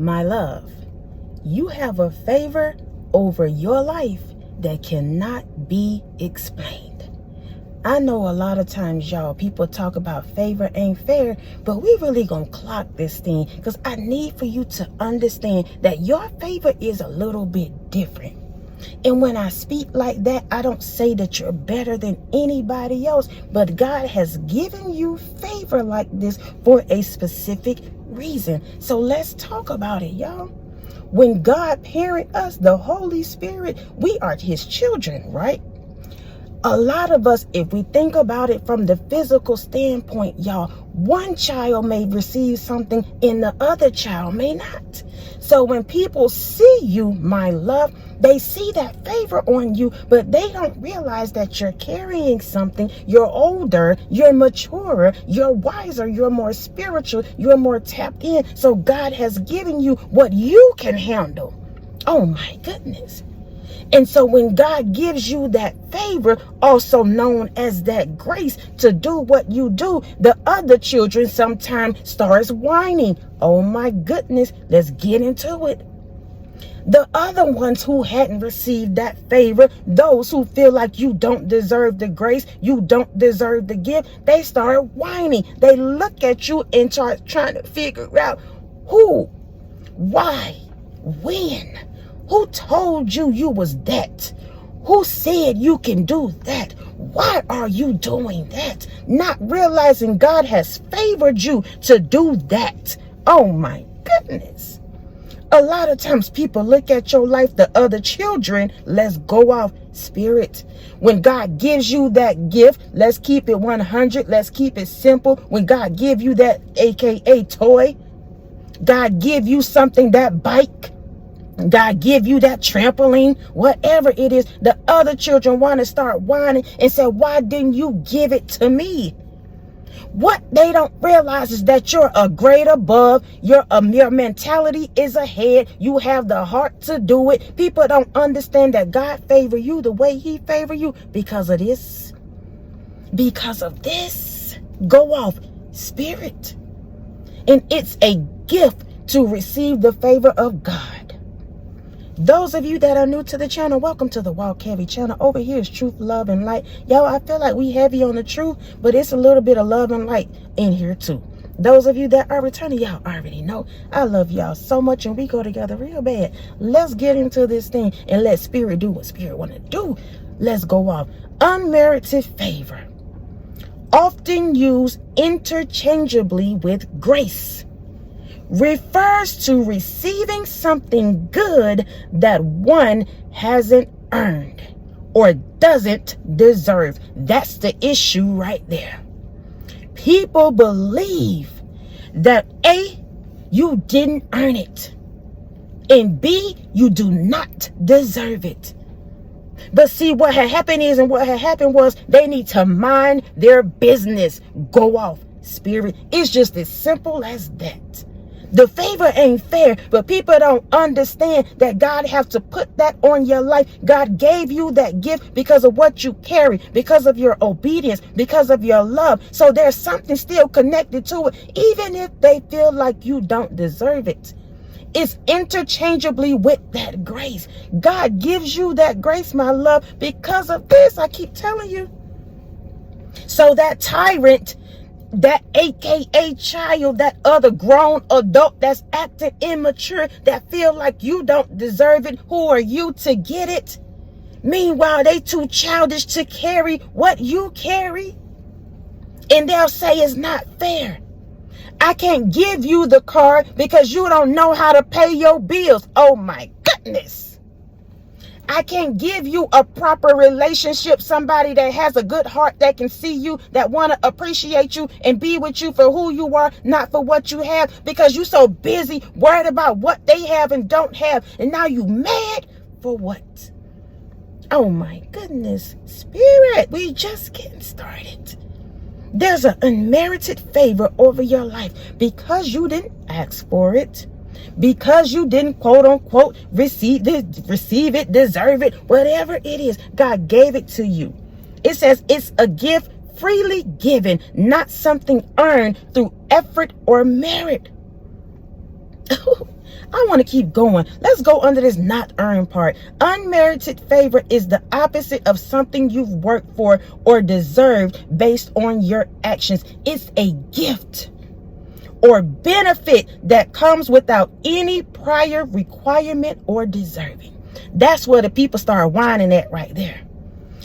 My love, you have a favor over your life that cannot be explained. I know a lot of times, y'all, people talk about favor ain't fair, but we really gonna clock this thing, because I need for you to understand that your favor is a little bit different. And when I speak like that, I don't say that you're better than anybody else, but God has given you favor like this for a specific reason. So let's talk about it, y'all. When God parent us, the Holy Spirit, we are his children, right? A lot of us, if we think about it from the physical standpoint, y'all, one child may receive something and the other child may not. So when people see you, my love, they see that favor on you, but they don't realize that you're carrying something. You're older, you're maturer, you're wiser, you're more spiritual, you're more tapped in. So God has given you what you can handle. Oh my goodness. And so when God gives you that favor, also known as that grace to do what you do, the other children sometimes starts whining. Oh my goodness, let's get into it. The other ones who hadn't received that favor, those who feel like you don't deserve the grace, you don't deserve the gift, they start whining. They look at you and start trying to figure out who, why, when. Who told you you was that? Who said you can do that? Why are you doing that? Not realizing God has favored you to do that. Oh my goodness. A lot of times people look at your life, the other children, let's go off spirit. When God gives you that gift, let's keep it 100. Let's keep it simple. When God give you that AKA toy, God give you something, that bike, God give you that trampoline, whatever it is, the other children want to start whining and say, why didn't you give it to me? What they don't realize is that you're a grade above, your mentality is ahead, you have the heart to do it. People don't understand that God favor you the way he favor you because of this. Because of this. Go off spirit. And it's a gift to receive the favor of God. Those of you that are new to the channel, welcome to the Walk Heavy channel. Over here is truth, love, and light. Y'all, I feel like we heavy on the truth, but it's a little bit of love and light in here too. Those of you that are returning, y'all already know I love y'all so much and we go together real bad. Let's get into this thing and let spirit do what spirit want to do. Let's go off. Unmerited favor, often used interchangeably with grace, refers to receiving something good that one hasn't earned or doesn't deserve. That's the issue right there. People believe that A, you didn't earn it, and B, you do not deserve it. But see, what had happened is, and what had happened was, they need to mind their business. Go off spirit. It's just as simple as that. The favor ain't fair, but people don't understand that God has to put that on your life. God gave you that gift because of what you carry, because of your obedience, because of your love. So there's something still connected to it, even if they feel like you don't deserve it. It's interchangeably with that grace. God gives you that grace, my love, because of this. I keep telling you. So that tyrant, that AKA child, that other grown adult that's acting immature, that feel like you don't deserve it, who are you to get it? Meanwhile, they too childish to carry what you carry. And they'll say it's not fair. I can't give you the car because you don't know how to pay your bills. Oh my goodness. I can't give you a proper relationship, somebody that has a good heart, that can see you, that want to appreciate you and be with you for who you are, not for what you have, because you're so busy worried about what they have and don't have. And now you mad for what? Oh my goodness, spirit, we just getting started. There's an unmerited favor over your life because you didn't ask for it. Because you didn't, quote unquote, receive it, deserve it, whatever it is. God gave it to you. It says it's a gift freely given, not something earned through effort or merit. I want to keep going. Let's go under this not earned part. Unmerited favor is the opposite of something you've worked for or deserved based on your actions. It's a gift or benefit that comes without any prior requirement or deserving. That's where the people start whining at right there.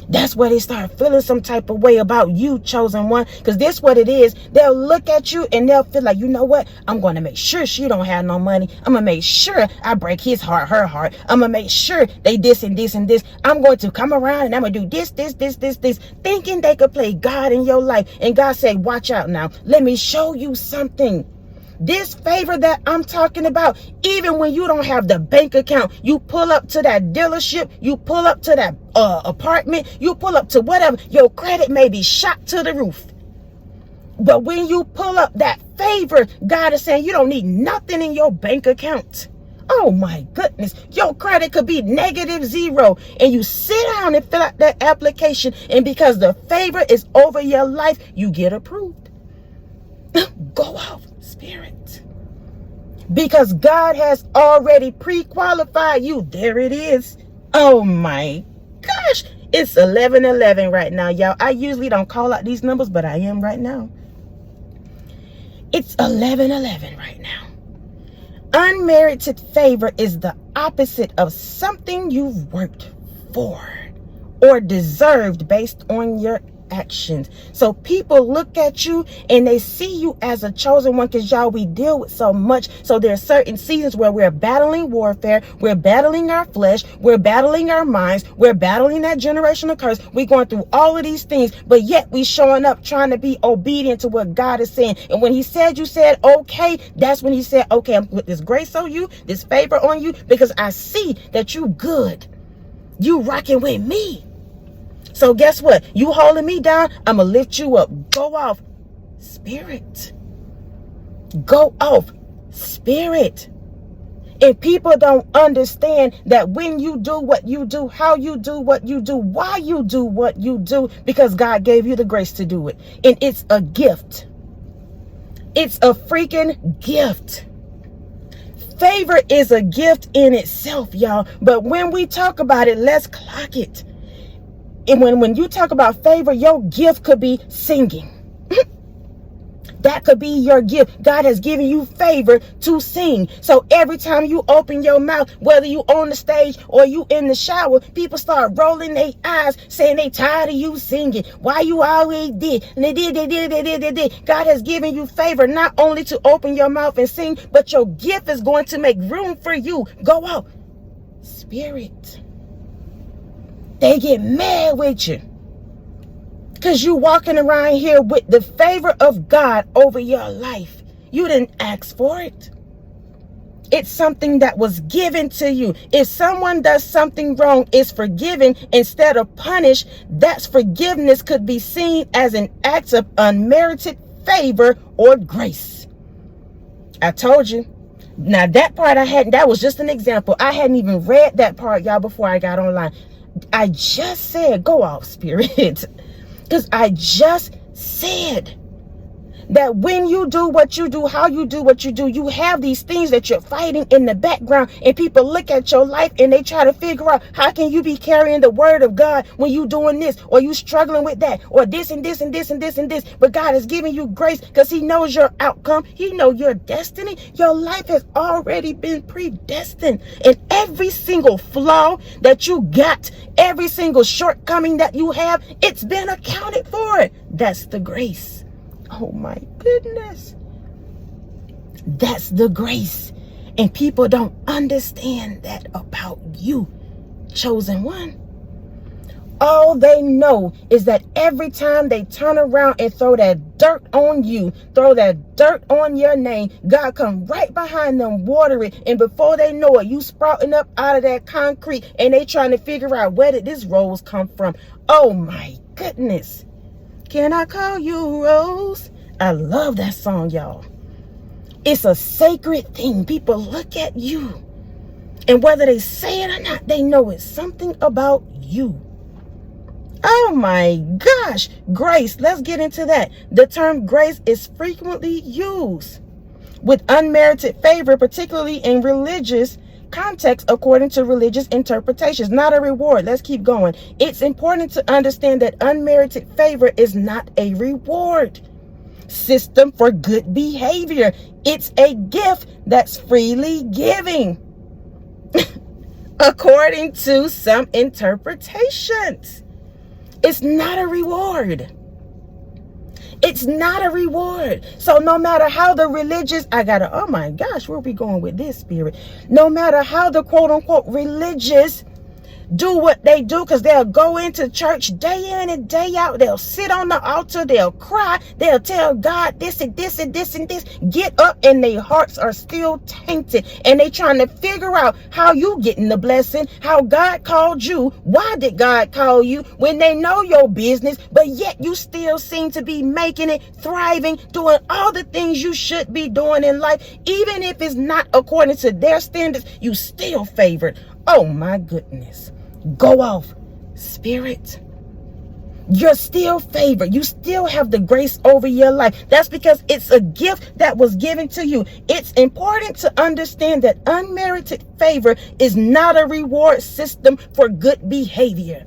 That's where they start feeling some type of way about you, chosen one. Because this what it is. They'll look at you and they'll feel like, you know what? I'm going to make sure she don't have no money. I'm going to make sure I break his heart, her heart. I'm going to make sure they this and this and this. I'm going to come around and I'm going to do this, thinking they could play God in your life. And God said, watch out now. Let me show you something. This favor that I'm talking about, even when you don't have the bank account, you pull up to that dealership, you pull up to that apartment, you pull up to whatever, your credit may be shot to the roof. But when you pull up that favor, God is saying you don't need nothing in your bank account. Oh my goodness, your credit could be -0, and you sit down and fill out that application, and because the favor is over your life, you get approved. Go off, Spirit. Because God has already pre-qualified you. There it is. Oh my gosh. It's 11:11 right now, y'all. I usually don't call out these numbers, but I am right now. It's 11:11 right now. Unmerited favor is the opposite of something you've worked for or deserved based on your actions. So people look at you and they see you as a chosen one, because y'all, we deal with so much. So there are certain seasons where we're battling warfare, we're battling our flesh, we're battling our minds, we're battling that generational curse, we're going through all of these things, but yet we showing up trying to be obedient to what God is saying. And when he said you said okay, that's when he said, okay, I'm put this grace on you, this favor on you, because I see that you good, you rocking with me. So guess what? You holding me down, I'm going to lift you up. Go off, Spirit. Go off, Spirit. And people don't understand that when you do what you do, how you do what you do, why you do what you do, because God gave you the grace to do it. And it's a gift. It's a freaking gift. Favor is a gift in itself, y'all. But when we talk about it, let's clock it. And when you talk about favor, your gift could be singing. That could be your gift. God has given you favor to sing. So every time you open your mouth, whether you on the stage or you in the shower, people start rolling their eyes, saying they tired of you singing. Why you always did? And they did. God has given you favor not only to open your mouth and sing, but your gift is going to make room for you. Go out, Spirit. They get mad with you because you walking around here with the favor of God over your life. You didn't ask for it. It's something that was given to you. If someone does something wrong, is forgiven instead of punished, that forgiveness could be seen as an act of unmerited favor or grace. I told you. Now that part that was just an example. I hadn't even read that part, y'all, before I got online. I just said, go off, Spirit, because I just said that when you do what you do, how you do what you do, you have these things that you're fighting in the background, and people look at your life and they try to figure out, how can you be carrying the word of God when you doing this, or you struggling with that, or this and this and this and this and this. But God is giving you grace because he knows your outcome. He knows your destiny. Your life has already been predestined, and every single flaw that you got, every single shortcoming that you have, it's been accounted for. That's the grace. Oh my goodness. That's the grace. And people don't understand that about you, chosen one. All they know is that every time they turn around and throw that dirt on you, throw that dirt on your name, God come right behind them, water it, and before they know it, you sprouting up out of that concrete, and they trying to figure out, where did this rose come from? Oh my goodness. Can I call you Rose? I love that song, y'all. It's a sacred thing. People look at you, and whether they say it or not, they know it's something about you. Oh my gosh. Grace. Let's get into that. The term grace is frequently used with unmerited favor, particularly in religious context, according to religious interpretations. Not a reward. Let's keep going. It's important to understand that unmerited favor is not a reward system for good behavior. It's a gift that's freely giving, according to some interpretations. It's not a reward. It's not a reward. So no matter how the religious, oh my gosh, where are we going with this, Spirit? No matter how the quote unquote religious do what they do, because they'll go into church day in and day out. They'll sit on the altar. They'll cry. They'll tell God this and this and this and this. Get up, and their hearts are still tainted. And they trying to figure out how you getting the blessing, how God called you. Why did God call you when they know your business, but yet you still seem to be making it, thriving, doing all the things you should be doing in life. Even if it's not according to their standards, you still favored. Oh my goodness. Go off, Spirit. You're still favored. You still have the grace over your life. That's because it's a gift that was given to you. It's important to understand that unmerited favor is not a reward system for good behavior.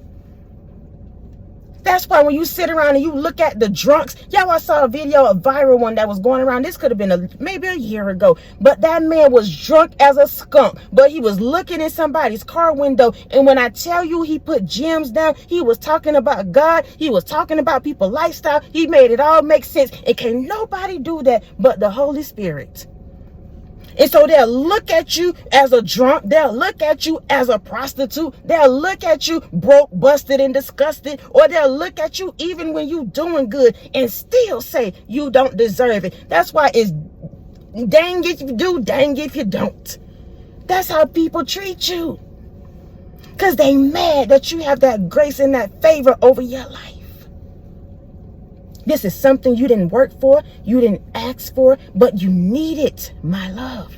That's why when you sit around and you look at the drunks, I saw a video, a viral one that was going around. This could have been maybe a year ago, but that man was drunk as a skunk, but he was looking in somebody's car window. And when I tell you he put gems down, he was talking about God. He was talking about people's lifestyle. He made it all make sense. And can nobody do that but the Holy Spirit. And so they'll look at you as a drunk. They'll look at you as a prostitute. They'll look at you broke, busted, and disgusted. Or they'll look at you even when you doing good and still say you don't deserve it. That's why it's dang if you do, dang if you don't. That's how people treat you. Because they mad that you have that grace and that favor over your life. This is something you didn't work for, you didn't ask for, but you need it, my love.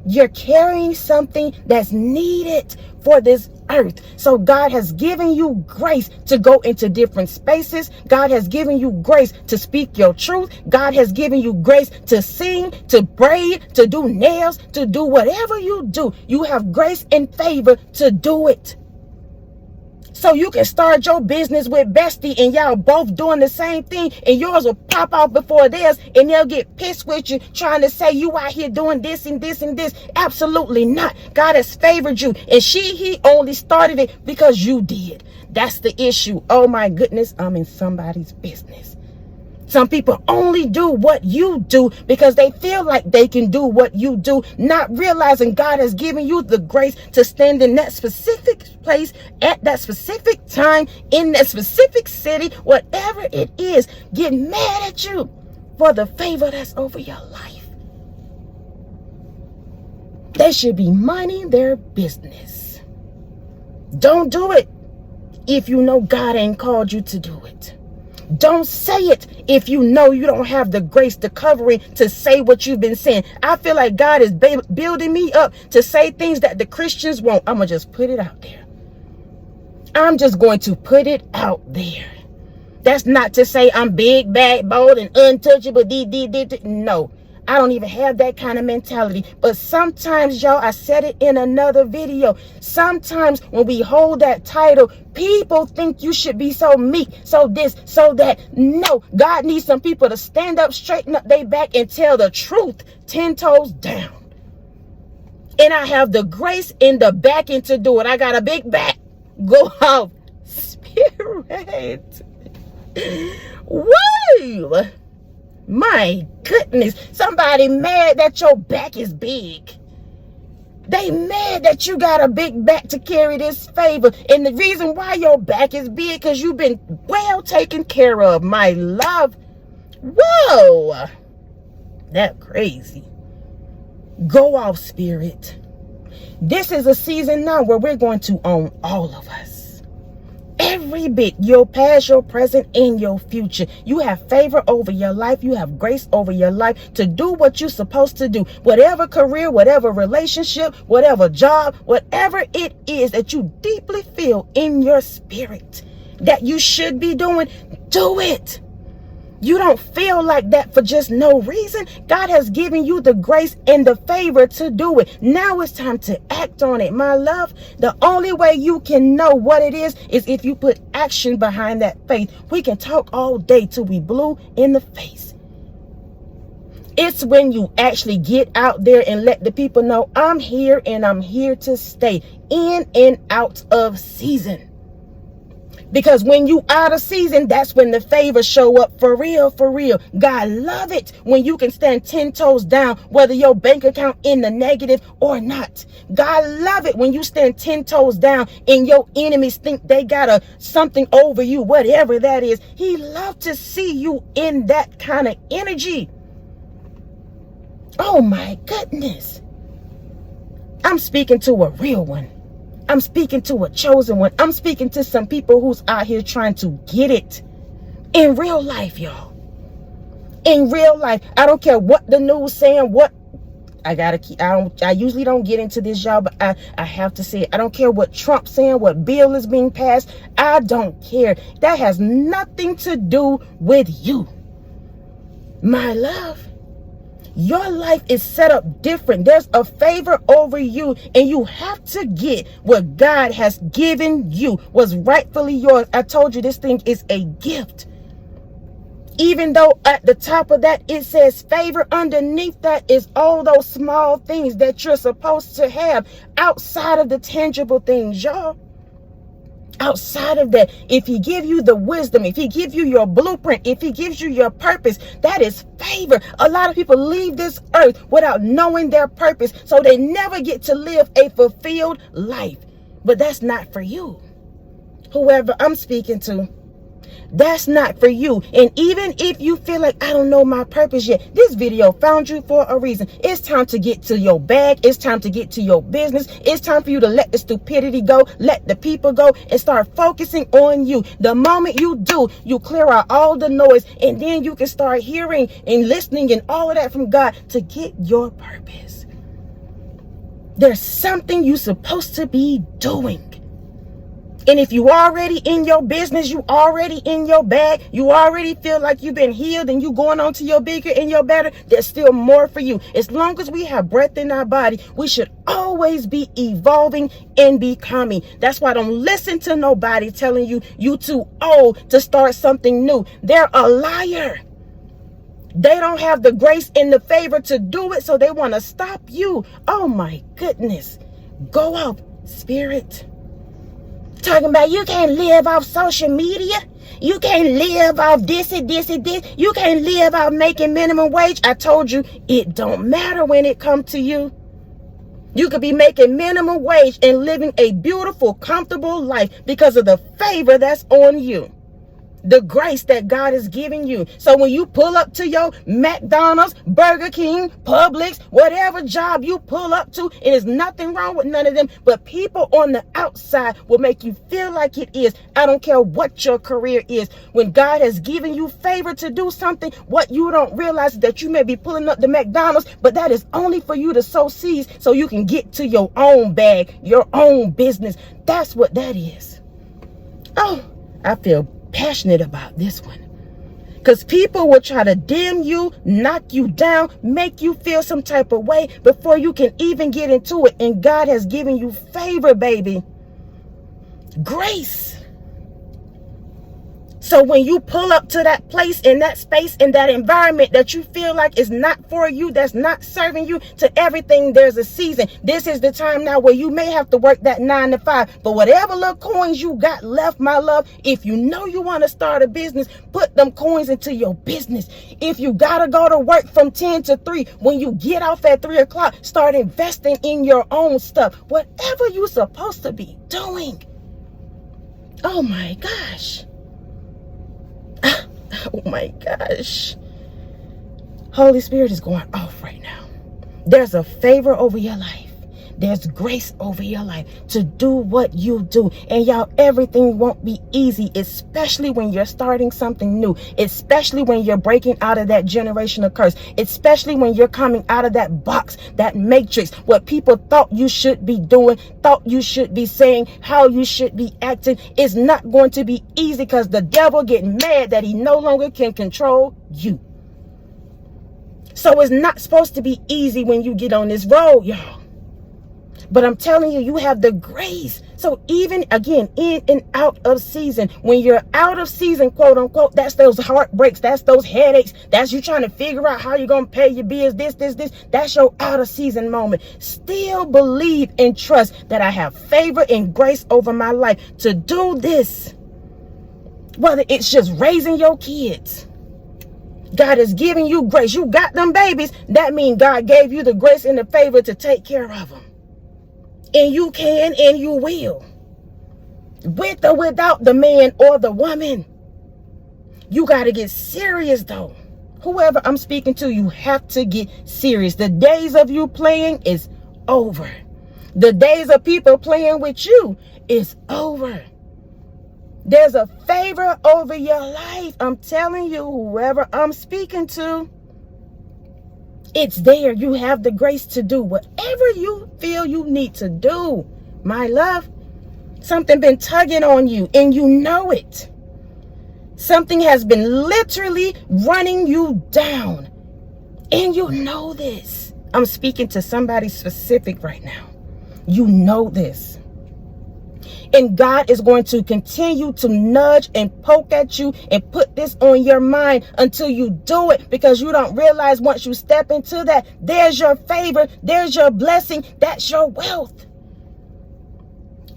You're carrying something that's needed for this earth. So God has given you grace to go into different spaces. God has given you grace to speak your truth. God has given you grace to sing, to braid, to do nails, to do whatever you do. You have grace and favor to do it. So you can start your business with Bestie and y'all both doing the same thing, and yours will pop out before theirs, and they'll get pissed with you trying to say you out here doing this and this and this. Absolutely not. God has favored you, and he only started it because you did. That's the issue. Oh my goodness, I'm in somebody's business. Some people only do what you do because they feel like they can do what you do, not realizing God has given you the grace to stand in that specific place at that specific time in that specific city, whatever it is. Get mad at you for the favor that's over your life. They should be minding their business. Don't do it if you know God ain't called you to do it. Don't say it if you know you don't have the grace, the covering to say what you've been saying. I feel like God is building me up to say things that the Christians won't. I'm going to just put it out there. I'm just going to put it out there. That's not to say I'm big, bad, bold, and untouchable. No, I don't even have that kind of mentality. But sometimes, y'all, I said it in another video. Sometimes when we hold that title, people think you should be so meek, so this, so that. No, God needs some people to stand up, straighten up their back, and tell the truth 10 toes down. And I have the grace in the backing to do it. I got a big back. Go off, Spirit. Woo! My goodness. Somebody mad that your back is big. They mad that you got a big back to carry this favor. And the reason why your back is big, because you've been well taken care of, my love. Whoa. That crazy. Go off, Spirit. This is a season now where we're going to own all of us. Every bit, your past, your present, and your future. You have favor over your life. You have grace over your life to do what you're supposed to do. Whatever career, whatever relationship, whatever job, whatever it is that you deeply feel in your spirit that you should be doing, do it. You don't feel like that for just no reason. God has given you the grace and the favor to do it. Now it's time to act on it, my love. The only way you can know what it is if you put action behind that faith. We can talk all day till we blue in the face. It's when you actually get out there and let the people know, I'm here and I'm here to stay, in and out of season. Because when you out of season, that's when the favors show up for real, for real. God love it when you can stand 10 toes down, whether your bank account in the negative or not. God love it when you stand 10 toes down and your enemies think they got something over you, whatever that is. He love to see you in that kind of energy. Oh my goodness. I'm speaking to a real one. I'm speaking to a chosen one. I'm speaking to some people who's out here trying to get it in real life, y'all. In real life. I don't care what the news saying, what I usually don't get into this, y'all, but I have to say it. I don't care what Trump's saying, what bill is being passed. I don't care. That has nothing to do with you, my love. Your life is set up different. There's a favor over you, and you have to get what God has given you, what's rightfully yours. I told you this thing is a gift. Even though at the top of that it says favor, underneath that is all those small things that you're supposed to have outside of the tangible things, y'all. Outside of that, if he give you the wisdom, if he give you your blueprint, if he gives you your purpose, that is favor. A lot of people leave this earth without knowing their purpose, so they never get to live a fulfilled life. But that's not for you. Whoever I'm speaking to, that's not for you. And even if you feel like, I don't know my purpose yet, this video found you for a reason. It's time to get to your bag. It's time to get to your business. It's time for you to let the stupidity go, let the people go, and start focusing on you. The moment you do, you clear out all the noise, and then you can start hearing and listening and all of that from God to get your purpose. There's something you're supposed to be doing. And if you already in your business, you already in your bag, you already feel like you've been healed and you going on to your bigger and your better, there's still more for you. As long as we have breath in our body, we should always be evolving and becoming. That's why I don't listen to nobody telling you you too old to start something new. They're a liar. They don't have the grace and the favor to do it, so they want to stop you. Oh my goodness. Go out, spirit. Talking about you can't live off social media. You can't live off this and this and this. You can't live off making minimum wage. I told you, it don't matter when it comes to you. You could be making minimum wage and living a beautiful, comfortable life because of the favor that's on you. The grace that God is giving you. So when you pull up to your McDonald's, Burger King, Publix, whatever job you pull up to, and there's nothing wrong with none of them, but people on the outside will make you feel like it is. I don't care what your career is. When God has given you favor to do something, what you don't realize is that you may be pulling up the McDonald's, but that is only for you to sow seeds so you can get to your own bag, your own business. That's what that is. Oh, I feel passionate about this one, because people will try to dim you, knock you down, make you feel some type of way before you can even get into it. And God has given you favor, baby, grace. So when you pull up to that place, in that space, in that environment that you feel like is not for you, that's not serving you, to everything there's a season. This is the time now where you may have to work that 9 to 5, but whatever little coins you got left, my love, if you know you want to start a business, put them coins into your business. If you gotta go to work from 10 to 3, when you get off at 3 o'clock, start investing in your own stuff. Whatever you're supposed to be doing. Oh my gosh. Oh my gosh. Holy Spirit is going off right now. There's a favor over your life. There's grace over your life to do what you do. And y'all, everything won't be easy, especially when you're starting something new, especially when you're breaking out of that generational curse, especially when you're coming out of that box, that matrix, what people thought you should be doing, thought you should be saying, how you should be acting. Is not going to be easy, because the devil getting mad that he no longer can control you. So it's not supposed to be easy when you get on this road, y'all. But I'm telling you, you have the grace. So even, again, in and out of season, when you're out of season, quote unquote, that's those heartbreaks, that's those headaches, that's you trying to figure out how you're going to pay your bills, this. That's your out of season moment. Still believe and trust that I have favor and grace over my life to do this. Whether it's just raising your kids. God is giving you grace. You got them babies. That means God gave you the grace and the favor to take care of them. And you can and you will. With or without the man or the woman. You got to get serious though. Whoever I'm speaking to, you have to get serious. The days of you playing is over. The days of people playing with you is over. There's a favor over your life. I'm telling you, whoever I'm speaking to, it's there. You have the grace to do whatever you feel you need to do. My love, something been tugging on you and you know it. Something has been literally running you down and you know this. I'm speaking to somebody specific right now. You know this. And God is going to continue to nudge and poke at you and put this on your mind until you do it, because you don't realize once you step into that, there's your favor, there's your blessing, that's your wealth.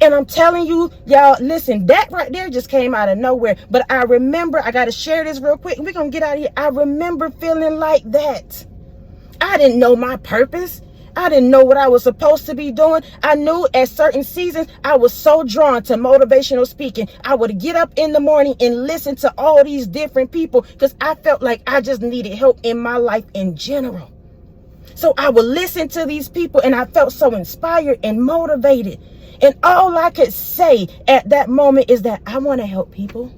And I'm telling you, y'all, listen, that right there just came out of nowhere. But I remember, I got to share this real quick. We're going to get out of here. I remember feeling like that. I didn't know my purpose. I didn't know what I was supposed to be doing. I knew at certain seasons, I was so drawn to motivational speaking. I would get up in the morning and listen to all these different people because I felt like I just needed help in my life in general. So I would listen to these people and I felt so inspired and motivated. And all I could say at that moment is that I want to help people.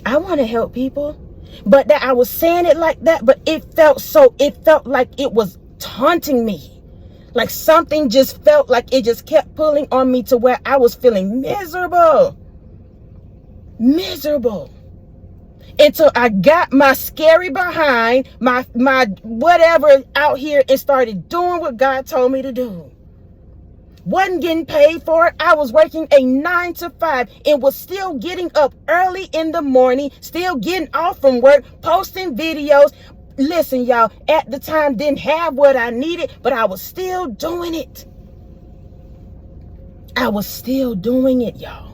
I want to help people. But that I was saying it like that, but it felt like it was taunting me. Like something just felt like it just kept pulling on me to where I was feeling miserable. Until I got my scary behind, my whatever out here and started doing what God told me to do. Wasn't getting paid for it. I was working a 9 to 5 and was still getting up early in the morning, still getting off from work, posting videos. Listen, y'all, at the time didn't have what I needed, but I was still doing it. I was still doing it, y'all.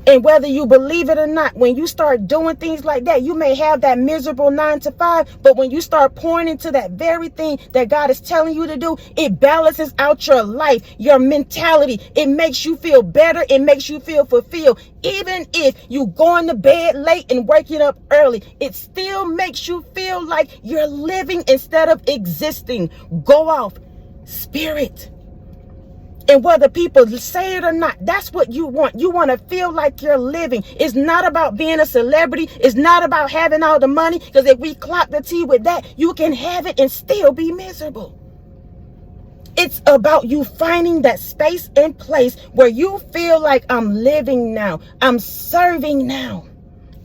And whether you believe it or not, when you start doing things like that, you may have that miserable 9 to 5, but when you start pouring into that very thing that God is telling you to do, it balances out your life, your mentality. It makes you feel better. It makes you feel fulfilled. Even if you going to bed late and waking up early, it still makes you feel like you're living instead of existing. Go off, spirit. And whether people say it or not, that's what you want. You want to feel like you're living. It's not about being a celebrity. It's not about having all the money. Because if we clock the T with that, you can have it and still be miserable. It's about you finding that space and place where you feel like I'm living now. I'm serving now.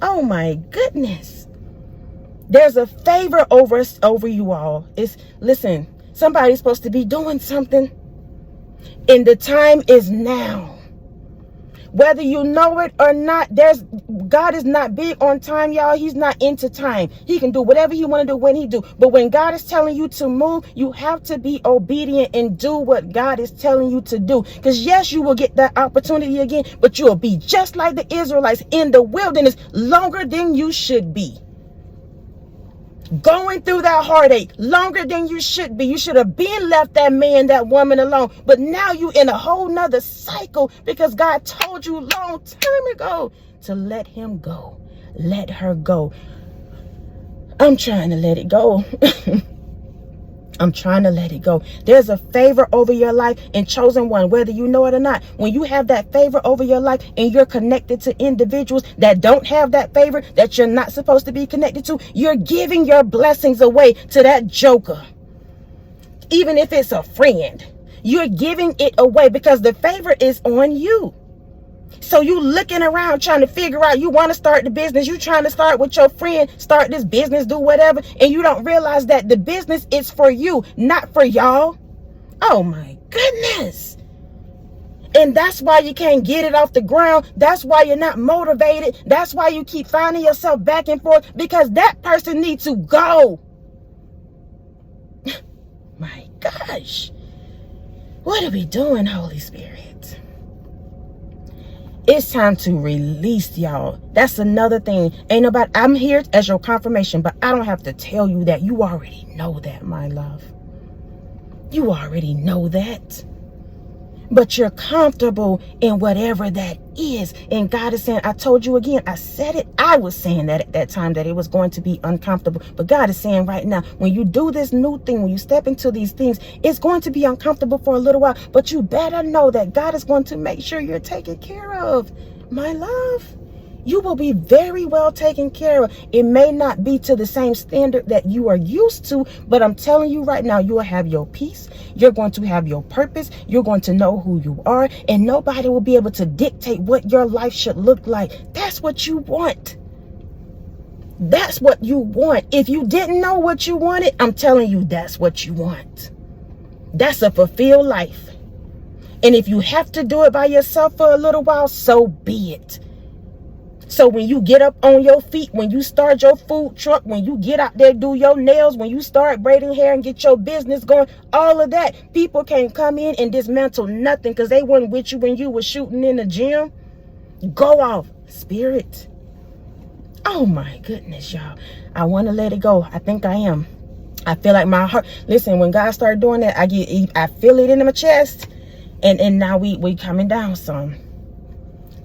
Oh my goodness. There's a favor over you all. Listen, somebody's supposed to be doing something. And the time is now. Whether you know it or not, God is not big on time, y'all. He's not into time. He can do whatever he want to do when he do. But when God is telling you to move, you have to be obedient and do what God is telling you to do. Because yes, you will get that opportunity again, but you will be just like the Israelites in the wilderness longer than you should be. Going through that heartache longer than you should be. You should have been left that man, that woman alone. But now you in a whole nother cycle because God told you long time ago to let him go. Let her go. I'm trying to let it go. I'm trying to let it go. There's a favor over your life and chosen one, whether you know it or not. When you have that favor over your life and you're connected to individuals that don't have that favor, that you're not supposed to be connected to, you're giving your blessings away to that joker. Even if it's a friend, you're giving it away because the favor is on you. So you looking around trying to figure out, you want to start the business, you trying to start with your friend, start this business, do whatever, and you don't realize that the business is for you, not for y'all. Oh my goodness. And that's why you can't get it off the ground. That's why you're not motivated. That's why you keep finding yourself back and forth, because that person needs to go. My gosh. What are we doing, Holy Spirit? It's time to release, y'all. That's another thing. Ain't nobody, I'm here as your confirmation, but I don't have to tell you that. You already know that, my love. You already know that. But you're comfortable in whatever that is. And God is saying, I told you again, I said it. I was saying that at that time that it was going to be uncomfortable. But God is saying right now, when you do this new thing, when you step into these things, it's going to be uncomfortable for a little while. But you better know that God is going to make sure you're taken care of, my love. You will be very well taken care of. It may not be to the same standard that you are used to, but I'm telling you right now, you will have your peace. You're going to have your purpose. You're going to know who you are, and nobody will be able to dictate what your life should look like. That's what you want. That's what you want. If you didn't know what you wanted, I'm telling you, that's what you want. That's a fulfilled life. And if you have to do it by yourself for a little while, so be it. So when you get up on your feet, when you start your food truck, when you get out there, do your nails, when you start braiding hair and get your business going, all of that, people can't come in and dismantle nothing because they weren't with you when you were shooting in the gym. Go off, spirit. Oh my goodness, y'all. I want to let it go. I think I am. I feel like my heart. Listen, when God started doing that, I feel it in my chest. And now we coming down some.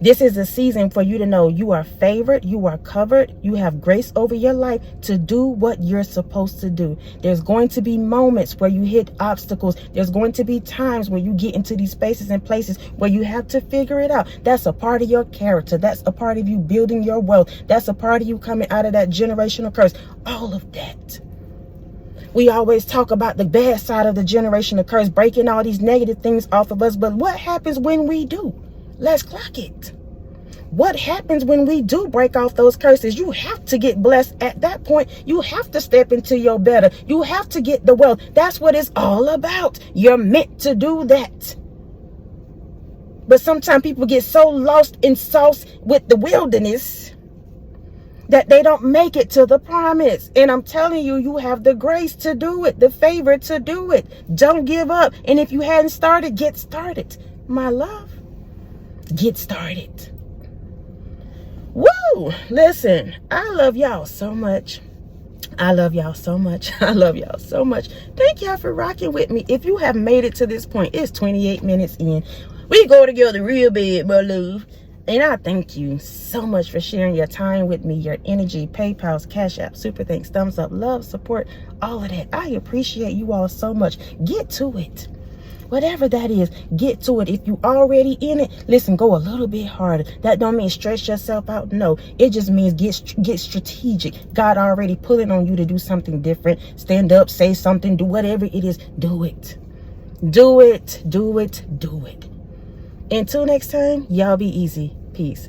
This is a season for you to know you are favored, you are covered, you have grace over your life to do what you're supposed to do. There's going to be moments where you hit obstacles. There's going to be times where you get into these spaces and places where you have to figure it out. That's a part of your character. That's a part of you building your wealth. That's a part of you coming out of that generational curse. All of that. We always talk about the bad side of the generational curse, breaking all these negative things off of us. But what happens when we do? Let's clock it. What happens when we do break off those curses? You have to get blessed at that point. You have to step into your better. You have to get the wealth. That's what it's all about. You're meant to do that. But sometimes people get so lost in sauce with the wilderness that they don't make it to the promise. And I'm telling you, you have the grace to do it, the favor to do it. Don't give up. And if you hadn't started, get started. My love, get started. Woo! Listen, I love y'all so much. I love y'all so much. I love y'all so much. Thank y'all for rocking with me. If you have made it to this point, it's 28 minutes in. We go together real bad, my love. And I thank you so much for sharing your time with me, your energy, PayPal's, Cash App, super thanks, thumbs up, love, support, all of that. I appreciate you all so much. Get to it. Whatever that is, get to it. If you already in it, listen, go a little bit harder. That don't mean stretch yourself out. No, it just means get strategic. God already pulling on you to do something different. Stand up, say something, do whatever it is. Do it. Do it. Do it. Do it. Until next time, y'all be easy. Peace.